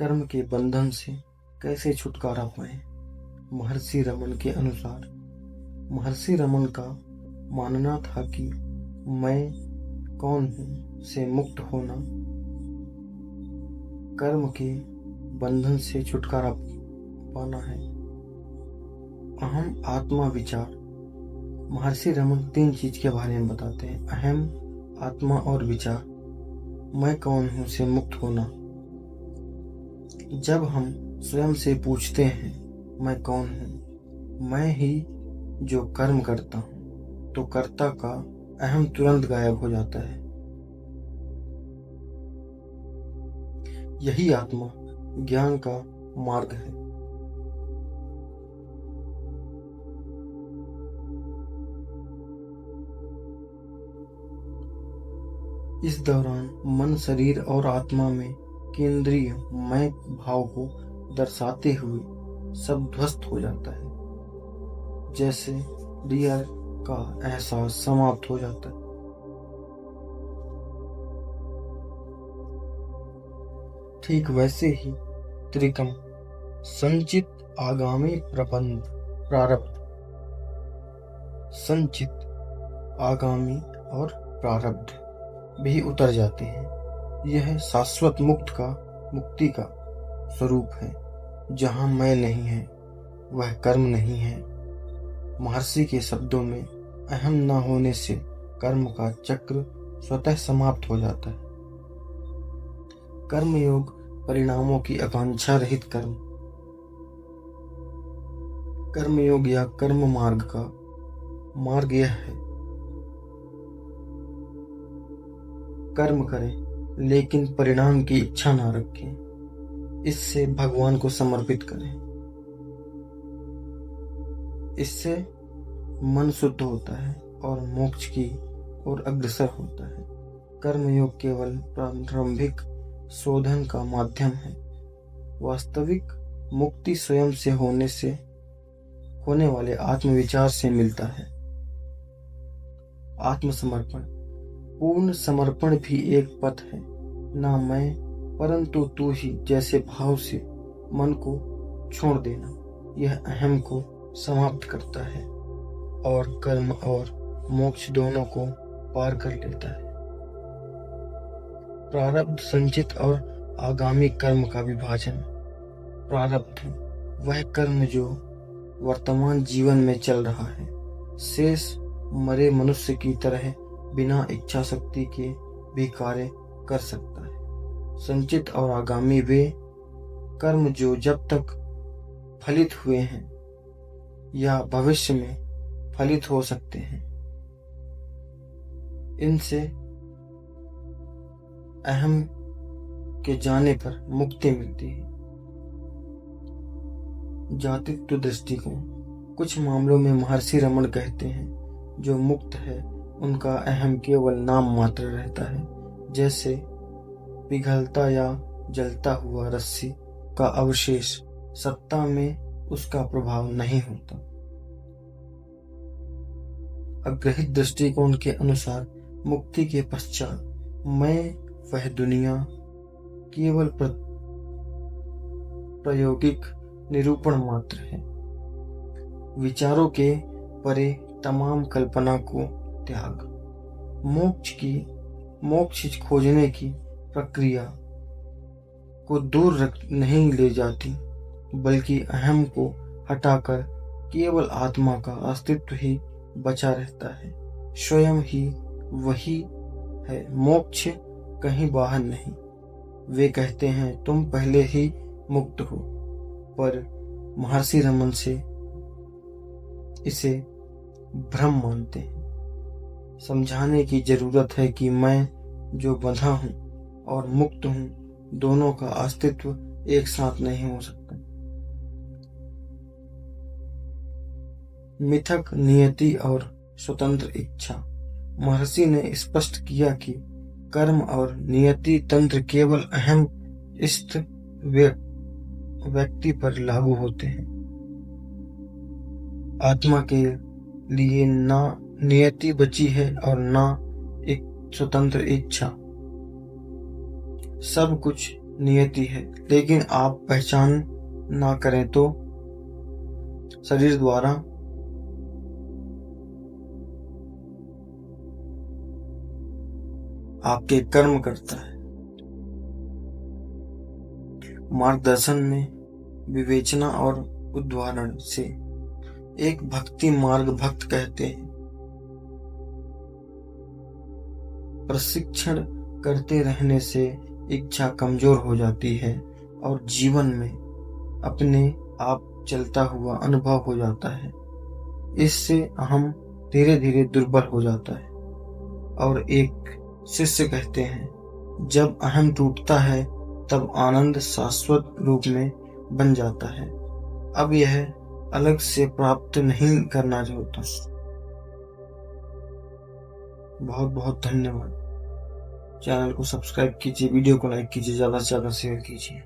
कर्म के बंधन से कैसे छुटकारा पाएं। महर्षि रमन के अनुसार महर्षि रमन का मानना था कि मैं कौन हूँ से मुक्त होना कर्म के बंधन से छुटकारा पाना है। अहम आत्मा विचार। महर्षि रमन 3 चीज के बारे में बताते हैं। अहम, आत्मा और विचार। मैं कौन हूँ से मुक्त होना। जब हम स्वयं से पूछते हैं मैं कौन हूँ, मैं ही जो कर्म करता हूँ, तो कर्ता का अहम तुरंत गायब हो जाता है। यही आत्मा ज्ञान का मार्ग है। इस दौरान मन, शरीर और आत्मा में केंद्रीय मैं भाव को दर्शाते हुए सब ध्वस्त हो जाता है, जैसे रियर का एहसास समाप्त हो जाता है। ठीक वैसे ही त्रिकम संचित, आगामी प्रबंध, प्रारब्ध, संचित, आगामी और प्रारब्ध भी उतर जाते हैं। यह शाश्वत मुक्ति का स्वरूप है, जहाँ मैं नहीं है वह कर्म नहीं है। महर्षि के शब्दों में अहम न होने से कर्म का चक्र स्वतः समाप्त हो जाता है। कर्मयोग परिणामों की आकांक्षा रहित कर्मयोग या कर्म मार्ग का मार्ग यह है, कर्म करें लेकिन परिणाम की इच्छा न रखें। इससे भगवान को समर्पित करें। इससे मन शुद्ध होता है और मोक्ष की ओर अग्रसर होता है। कर्मयोग केवल प्रारंभिक शोधन का माध्यम है। वास्तविक मुक्ति स्वयं से होने वाले आत्मविचार से मिलता है। आत्मसमर्पण। पूर्ण समर्पण भी एक पथ है। ना मैं परंतु तू ही जैसे भाव से मन को छोड़ देना, यह अहम को समाप्त करता है और कर्म और मोक्ष दोनों को पार कर लेता है। प्रारब्ध, संचित और आगामी कर्म का विभाजन। प्रारब्ध वह कर्म जो वर्तमान जीवन में चल रहा है, शेष मरे मनुष्य की तरह बिना इच्छा शक्ति के भी कार्य कर सकता है। संचित और आगामी वे कर्म जो जब तक फलित हुए हैं या भविष्य में फलित हो सकते हैं। इनसे अहम के जाने पर मुक्ति मिलती है। जातित्व दृष्टिकोण। कुछ मामलों में महर्षि रमन कहते हैं जो मुक्त है उनका अहम केवल नाम मात्र रहता है, जैसे पिघलता या जलता हुआ रस्सी का अवशेष, सत्ता में उसका प्रभाव नहीं होता। अग्रहित दृष्टिकोण के अनुसार मुक्ति के पश्चात मैं वह दुनिया केवल प्रायोगिक निरूपण मात्र है। विचारों के परे तमाम कल्पना को त्याग। मोक्ष खोजने की प्रक्रिया को दूर नहीं ले जाती, बल्कि अहम को हटाकर केवल आत्मा का अस्तित्व ही बचा रहता है। स्वयं ही वही है, मोक्ष कहीं बाहर नहीं। वे कहते हैं तुम पहले ही मुक्त हो, पर महर्षि रमन से इसे भ्रम मानते हैं। समझाने की जरूरत है कि मैं जो बंधा हूं और मुक्त हूं, दोनों का अस्तित्व एक साथ नहीं हो सकता। मिथक, नियति और स्वतंत्र इच्छा। महर्षि ने स्पष्ट किया कि कर्म और नियति तंत्र केवल अहम स्थित व्यक्ति पर लागू होते हैं। आत्मा के लिए ना नियति बची है और ना एक स्वतंत्र इच्छा। सब कुछ नियति है, लेकिन आप पहचान ना करें तो शरीर द्वारा आपके कर्म करता है। मार्गदर्शन में विवेचना और उदाहरण से एक भक्ति मार्ग भक्त कहते हैं। प्रशिक्षण करते रहने से इच्छा कमजोर हो जाती है और जीवन में अपने आप चलता हुआ अनुभव हो जाता है। इससे हम धीरे धीरे दुर्बल हो जाता है। और एक शिष्य कहते हैं, जब अहम टूटता है तब आनंद शाश्वत रूप में बन जाता है। अब यह अलग से प्राप्त नहीं करना होता। बहुत बहुत धन्यवाद। चैनल को सब्सक्राइब कीजिए, वीडियो को लाइक कीजिए, ज़्यादा से ज़्यादा शेयर कीजिए।